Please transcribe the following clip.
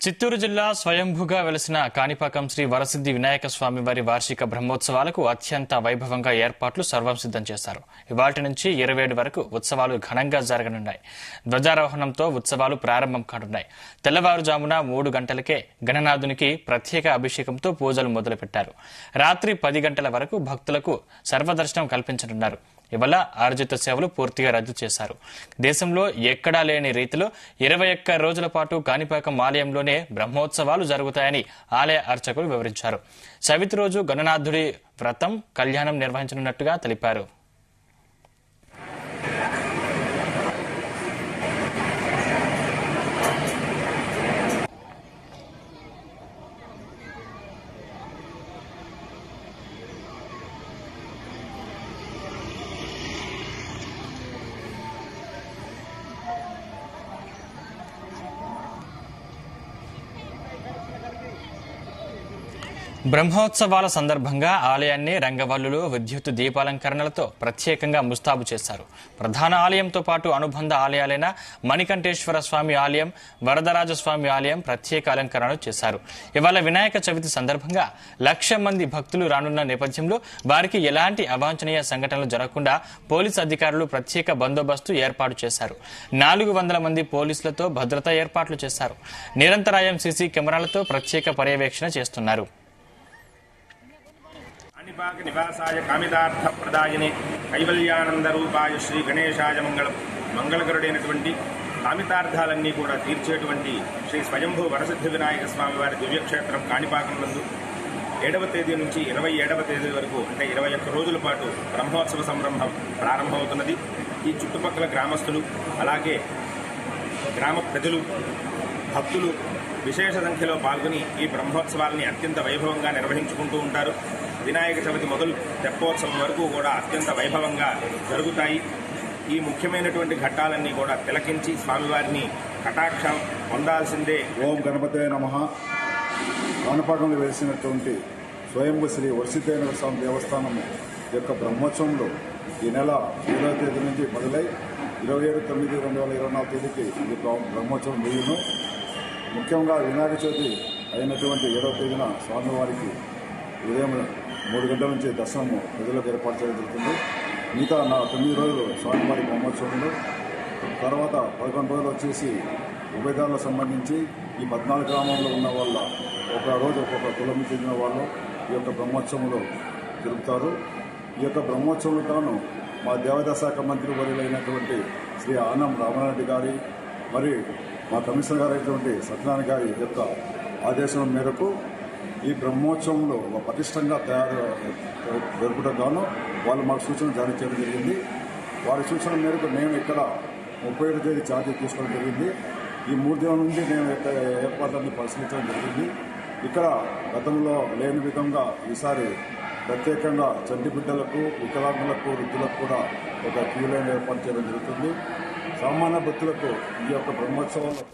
చిత్తూరు జిల్లా స్వయంభుగా వెలసిన కాణిపాకం శ్రీ వరసిద్ధి వినాయక స్వామి వారి వార్షిక బ్రహ్మోత్సవాలకు అత్యంత వైభవంగా ఏర్పాట్లు సర్వం సిద్దం చేశారు. ఇవాళ్టి నుంచి 27 వరకు ఉత్సవాలు ఘనంగా జరగనున్నాయి. ధ్వజారోహణంతో ఉత్సవాలు ప్రారంభం కానున్నాయి. తెల్లవారుజామున 3 గంటలకే గణనాథునికి ప్రత్యేక అభిషేకంతో పూజలు మొదలుపెట్టారు. రాత్రి 10 గంటల వరకు భక్తులకు సర్వదర్శనం కల్పించనున్నారు. ఇవాళ ఆర్జిత సేవలు పూర్తిగా రద్దు చేశారు. దేశంలో ఎక్కడా లేని రీతిలో 21 రోజుల పాటు కాణిపాకం ఆలయంలోనే బ్రహ్మోత్సవాలు జరుగుతాయని ఆలయ అర్చకులు వివరించారు. చవితి రోజు గణనాథుడి వ్రతం కళ్యాణం నిర్వహించనున్నట్టుగా తెలిపారు. బ్రహ్మోత్సవాల సందర్భంగా ఆలయాన్ని రంగవల్లులు, విద్యుత్ దీపాలంకరణలతో ప్రత్యేకంగా ముస్తాబు చేశారు. ప్రధాన ఆలయంతో పాటు అనుబంధ ఆలయాలైన మణికంఠేశ్వర స్వామి ఆలయం, వరదరాజస్వామి ఆలయం ప్రత్యేక అలంకరణలు చేశారు. ఇవాళ వినాయక చవితి సందర్భంగా 1,00,000 మంది భక్తులు రానున్న నేపథ్యంలో వారికి ఎలాంటి అవాంఛనీయ సంఘటనలు జరగకుండా పోలీసు అధికారులు ప్రత్యేక బందోబస్తు ఏర్పాటు చేశారు. 400 మంది పోలీసులతో భద్రతా ఏర్పాట్లు చేశారు. నిరంతరాయం సీసీ కెమెరాలతో ప్రత్యేక పర్యవేక్షణ చేస్తున్నారు. కాణిపాక నివాసాయ కామితార్థ ప్రదాయని కైవల్యానంద రూపాయ శ్రీ గణేశాయ మంగళకరుడైనటువంటి కామితార్థాలన్నీ కూడా తీర్చేటువంటి శ్రీ స్వయంభూ వరసిద్ధి వినాయక స్వామి వారి దివ్యక్షేత్రం కాణిపాకం నందు 7వ తేదీ నుంచి 27వ తేదీ వరకు అంటే 21 రోజుల పాటు బ్రహ్మోత్సవ సంరంభం ప్రారంభమవుతున్నది. ఈ చుట్టుపక్కల గ్రామస్తులు అలాగే గ్రామ ప్రజలు భక్తులు విశేష సంఖ్యలో పాల్గొని ఈ బ్రహ్మోత్సవాలని అత్యంత వైభవంగా నిర్వహించుకుంటూ ఉంటారు. వినాయక చవితి మొదలు తెప్పోత్సవం వరకు కూడా అత్యంత వైభవంగా జరుగుతాయి. ఈ ముఖ్యమైనటువంటి ఘట్టాలన్నీ కూడా తిలకించి స్వామివారిని కటాక్షం పొందాల్సిందే. ఓం గణపతే నమః. కాణిపాకంలో వేసినటువంటి స్వయంభూ శ్రీ వరసిద్ధేశ్వర స్వామి దేవస్థానం యొక్క బ్రహ్మోత్సవంలో ఈ నెల 7వ తేదీ నుంచి మొదలై 27/9/2024 తేదీకి ఈ బ్రహ్మోత్సవం ముగియను. ముఖ్యంగా వినాయక చవితి అయినటువంటి 7వ తేదీన స్వామివారికి ఉదయం 3 గంటల నుంచి దర్శనం ప్రజలకు ఏర్పాటు చేయడం జరుగుతుంది. మిగతా 9 రోజులు స్వామివారి బ్రహ్మోత్సవంలో, తర్వాత 11 రోజులు వచ్చేసి ఉభయదారులకు సంబంధించి ఈ 14 గ్రామాల్లో ఉన్న వాళ్ళ ఒక రోజు ఒక్కొక్క కులం చెందిన వాళ్ళు ఈ యొక్క బ్రహ్మోత్సవంలో జరుపుతారు. ఈ యొక్క బ్రహ్మోత్సవంలో తాను మా దేవాదాయ శాఖ మంత్రి వర్యులైనటువంటి శ్రీ ఆనం రామారెడ్డి గారి మరియు మా కమిషనర్ గారు అయినటువంటి సత్యనారాయణ గారి యొక్క ఆదేశం మేరకు ఈ బ్రహ్మోత్సవంలో పటిష్టంగా జరుపుటకు గాను వాళ్ళు మాకు సూచన జారీ చేయడం జరిగింది. వారి సూచన మేరకు మేము ఇక్కడ 37వ తేదీ ఛార్జీ తీసుకోవడం జరిగింది. ఈ 3 దినాల నుండి మేము ఏర్పాట్లన్నీ పరిశీలించడం జరిగింది. ఇక్కడ గతంలో లేని విధంగా ఈసారి ప్రత్యేకంగా చంటి బిడ్డలకు, వికలాంగులకు, వృద్ధులకు కూడా ఒక క్యూ లైన్ ఏర్పాటు చేయడం జరుగుతుంది. సామాన్య భక్తులకు ఈ యొక్క బ్రహ్మోత్సవంలో